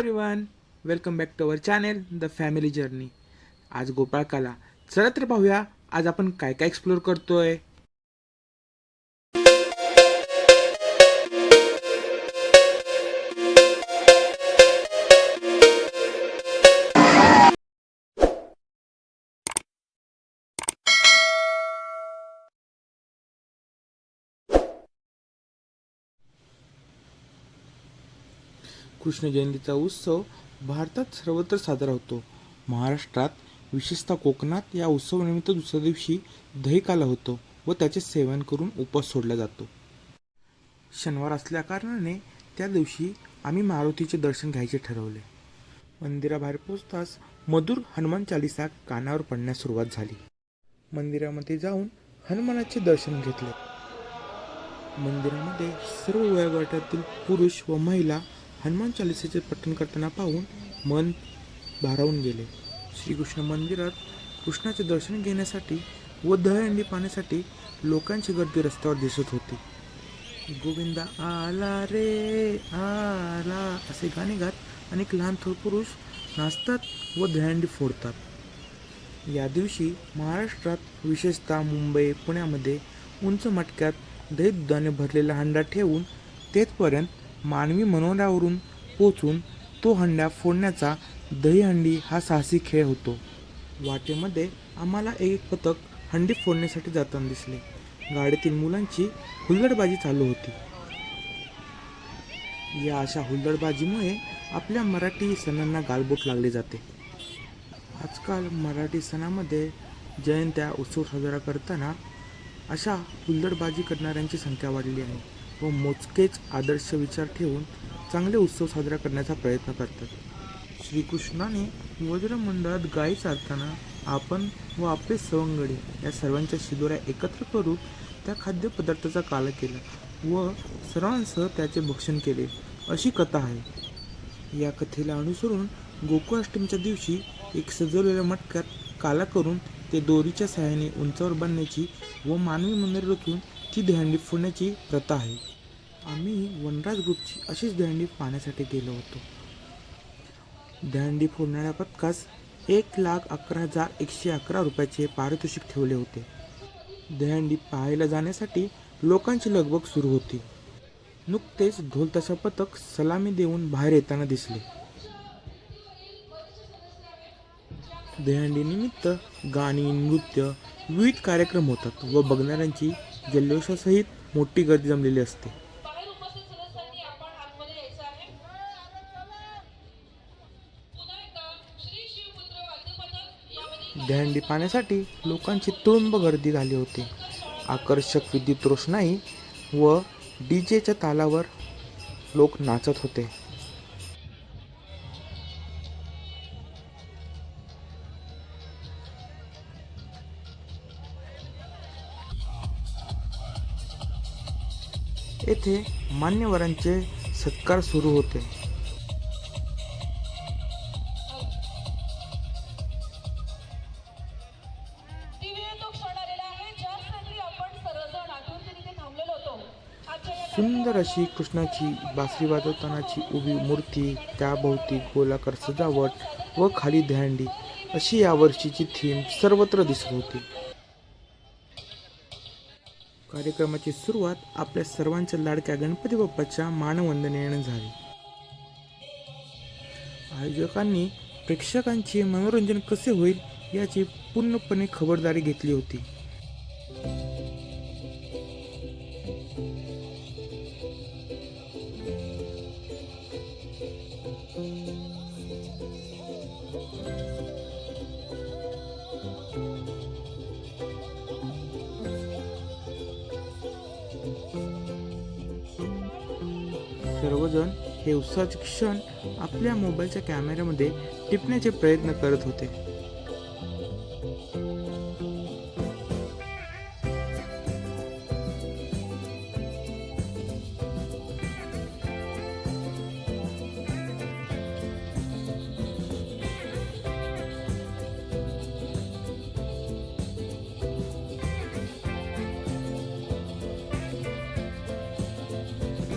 Everyone, welcome back to our channel the family journey. आज गोपाळकाला. चला तर पाहूया आज आपण काय काय एक्सप्लोर करतोय. कृष्ण जयंतीचा उत्सव भारतात सर्वत्र साजरा होतो. महाराष्ट्रात विशेषतः कोकणात या उत्सवानिमित्त दुसऱ्या दिवशी दहीकाला होतो व त्याचे सेवन करून उपवास सोडला जातो. शनिवार असल्या कारणाने त्या दिवशी आम्ही मारुतीचे दर्शन घ्यायचे ठरवले. मंदिराबाहेर पोचताच मधुर हनुमान चालीसा कानावर पडण्यास सुरुवात झाली. मंदिरामध्ये जाऊन हनुमानाचे दर्शन घेतले. मंदिरामध्ये सर्व वयोगटातील पुरुष व महिला हनुमान चालिसेचे पठण करताना पाहून मन भारावून गेले. श्रीकृष्ण मंदिरात कृष्णाचे दर्शन घेण्यासाठी व दहीहंडी पाहण्यासाठी लोकांची गर्दी रस्त्यावर दिसत होती. गोविंदा आला रे आला असे गाणे गात अनेक लहान थोर पुरुष नाचतात व दहीहंडी फोडतात. या दिवशी महाराष्ट्रात विशेषतः मुंबई पुण्यामध्ये उंच मटक्यात दही दुधाने भरलेला हंडा ठेवून तेथपर्यंत मानवी मनोऱ्यावरून पोचून तो हंडा फोडण्याचा दहीहंडी हा साहसी खेळ होतो. वाटेमध्ये आम्हाला एक पथक हंडी फोडण्यासाठी जाताना दिसले. गाडीतील मुलांची हुल्लडबाजी चालू होती. या अशा हुल्लडबाजीमुळे आपल्या मराठी सणांना गालबोट लागले जाते. आजकाल मराठी सणामध्ये जयंत्या उत्सव साजरा करताना अशा हुल्लडबाजी करणाऱ्यांची संख्या वाढली आहे व मोजकेच आदर्श विचार ठेवून चांगले उत्सव साजरा करण्याचा प्रयत्न करतात. श्रीकृष्णाने वज्रमंडळात गायी चालताना आपण व आपले सवंगडी या सर्वांच्या शिदोऱ्या एकत्र करून त्या खाद्यपदार्थाचा काला केला व सर्वांसह त्याचे भक्षण केले अशी कथा आहे. या कथेला अनुसरून गोकुळाष्टमीच्या दिवशी एक सजवलेल्या मटक्यात काला करून ते दोरीच्या सहाय्याने उंचावर बांधण्याची व मानवी मंदिर रोखून ती दहीहंडी फोडण्याची प्रथा आहे. आम्ही वनराज ग्रुपची अशीच दहीहंडी पाहण्यासाठी गेलो होतो. दहीहंडी फोडणाऱ्या पथकास 1,11,111 रुपयाचे पारितोषिक ठेवले होते. दहीहंडी पाहायला जाण्यासाठी लोकांची लगबग सुरू होती. नुकतेच ढोलताशा पथक सलामी देऊन बाहेर येताना दिसले. दहीहंडी निमित्त गाणी नृत्य विविध कार्यक्रम होतात व बघणाऱ्यांची जल्लोषासहित मोठी गर्दी जमलेली असते. दहीहंडी पाहण्यासाठी लोकांची तुडुंब गर्दी झाली होती. आकर्षक विद्युत रोषणाई व डीजेच्या तालावर लोक नाचत होते. येथे मान्यवरांचे सत्कार सुरू होते. सुंदर अशी कृष्णाची बासरी वाजवतानाची उभी मूर्ती, त्याभोवती गोलाकार सजावट व खाली दहीहंडी अशी यावर्षीची थीम सर्वत्र दिसत होती. कार्यक्रमाची सुरुवात आपल्या सर्वांच्या लाडक्या गणपती बाप्पाच्या मानवंदनेने झाली. आयोजकांनी प्रेक्षकांचे मनोरंजन कसे होईल याची पूर्णपणे खबरदारी घेतली होती. सर्वजण हे उत्साहाचे क्षण आपल्या मोबाईलच्या कॅमेऱ्यामध्ये टिपण्याचे प्रयत्न करत होते.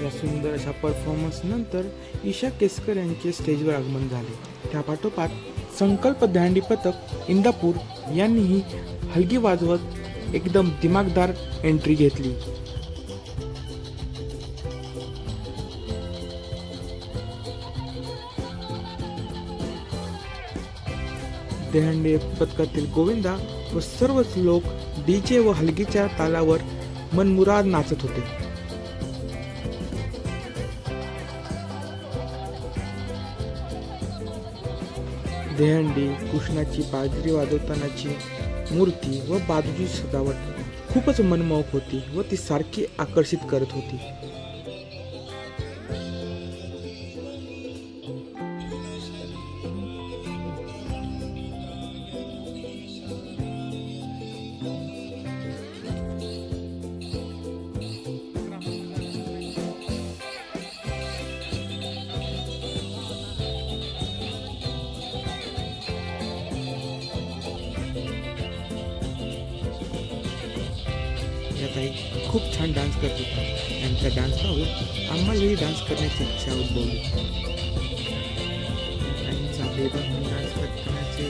या सुंदर अशा परफॉर्मन्स नंतर ईशा केसकर यांचे स्टेजवर आगमन झाले. त्या पाठोपाठ संकल्प दहीहंडी पथक इंदापूर यांनीही हलगी वाजवत एकदम दिमागदार एंट्री घेतली. दहीहंडी पथकातील गोविंदा व सर्वच लोक डीजे व हलगीच्या तालावर मनमुराद नाचत होते. दहीहंडी, कृष्णाची बाजरी वाजवतानाची मूर्ती व बाजूची सजावट खूपच मनमोहक होती व ती सारखी आकर्षित करत होती. या ताई खूप छान डान्स करत होता. त्यांचा डान्स पाहून आम्हालाही डान्स करण्याची इच्छा उद्भवली. त्यांचा बेबन डान्स करण्याचे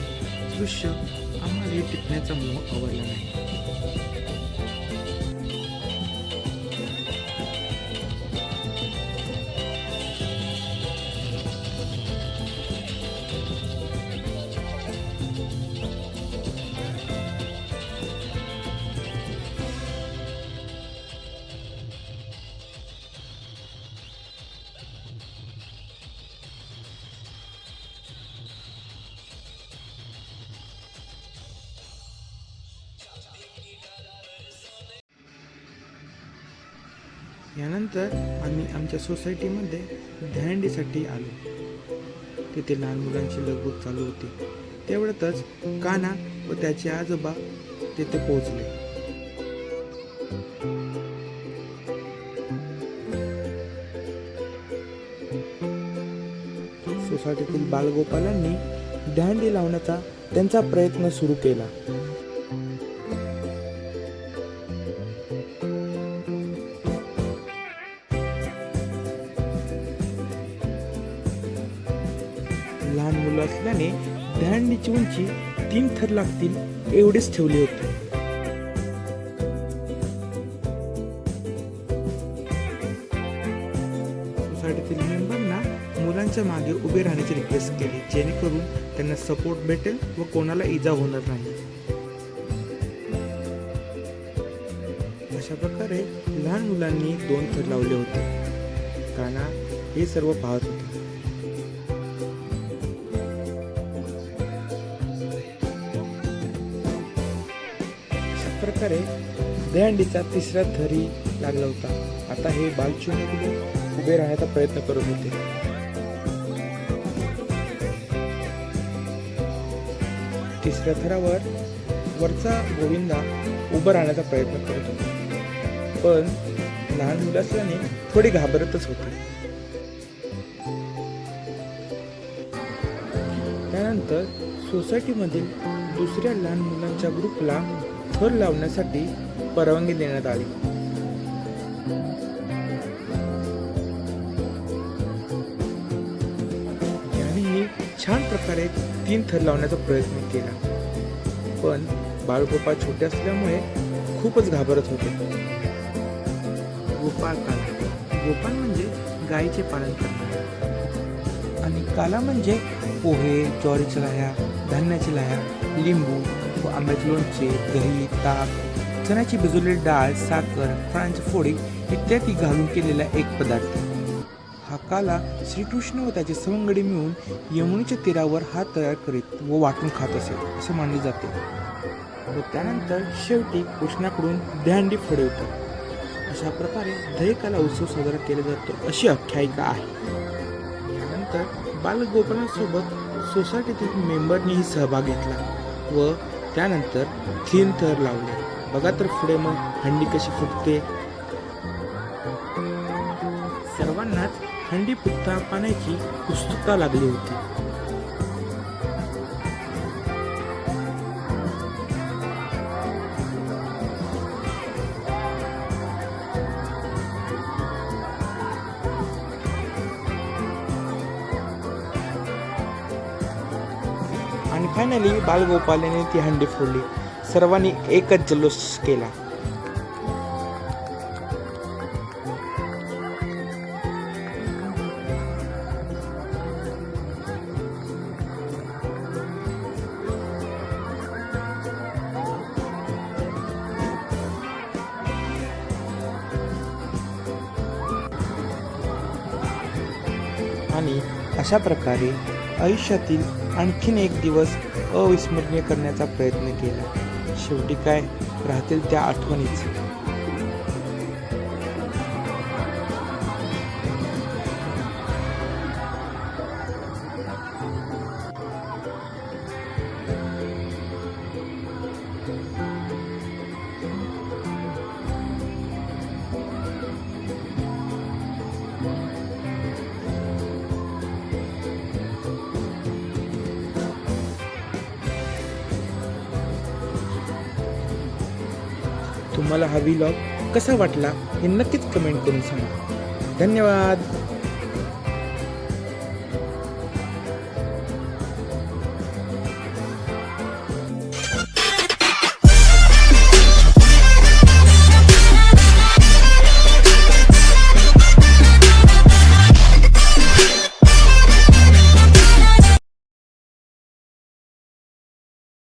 दृश्य आम्हालाही टिपण्याचा मोह आवडला नाही. यानंतर आम्ही आमच्या सोसायटीमध्ये दहीहंडीसाठी आलो. तिथे लहान मुलांची लगबग चालू होती. तेवढ्यातच कान्हा व त्याचे आजोबा तिथे पोहोचले. सोसायटीतील बालगोपालांनी दहीहंडी लावण्याचा त्यांचा प्रयत्न सुरू केला. लहान मुलं असल्याने दहीहंडीची उंची 3 थर लागतील एवढीच ठेवली होती. सोसायटीतील मेंबरना मुलांच्या मागे उभे राहण्याची रिक्वेस्ट केली, जेणेकरून त्यांना सपोर्ट भेटेल व कोणाला इजा होणार नाही. अशा प्रकारे लहान मुलांनी 2 थर लावले होते. कान्हा हे सर्व पाहत होते. प्रकारे दहीहंडीचा 3रा थरही लागला होता. आता हे बालचिमुकले उभे राहण्याचा प्रयत्न करत होते. तिसऱ्या थरावर वरचा गोविंदा उभा राहण्याचा प्रयत्न करत होता, पण लहान मुलं असल्याने थोडी घाबरतच होते. त्यानंतर सोसायटीमधील दुसऱ्या लहान मुलांच्या ग्रुपला थर लावण्यासाठी परवानगी देण्यात आली. यानेही छान प्रकारे 3 थर लावण्याचा प्रयत्न केला, पण बाळगोपाळ छोटे असल्यामुळे खूपच घाबरत होते. गोपाळ काला. गोपाळ म्हणजे गायीचे पालन करणारे आणि काला म्हणजे पोहे, ज्वारीच्या लाह्या, धान्याची लाह्या, लिंबू व आंब्याचे लोणचे, दही, ताक, चण्याची भिजवलेली डाळ, साखर, फळांची फोडी इत्यादी घालून केलेला एक पदार्थ. हा काला श्रीकृष्ण व त्याचे सवंगडी मिळून यमुनेच्या तीरावर हा तयार करीत व वाटून खात असे असे मानले जाते. व त्यानंतर शेवटी कृष्णाकडून दहीहंडी फोडवतात. अशा प्रकारे दहीकाला उत्सव साजरा केला जातो अशी आख्यायिका आहे. यानंतर बालगोपालांसोबत सोसायटीतील मेंबरनीही सहभाग घेतला व त्यानंतर 3 थर लावले. बघा तर पुढे मग हंडी कशी फुटते. सर्वांनाच हंडी फुटता पाण्याची उत्सुकता लागली होती. फायनली बालगोपालाने ती हंडी फोडली. सर्वांनी एकच जल्लोष केला. आणि अशा प्रकारे आयुष्यातील आणखीन एक दिवस अविस्मरणीय करण्याचा प्रयत्न केला. शेवटी काय राहतील त्या आठवणीच. तुम्हाला हा व्लॉग कसा वाटला हे नक्कीच कमेंट करून सांगा. धन्यवाद.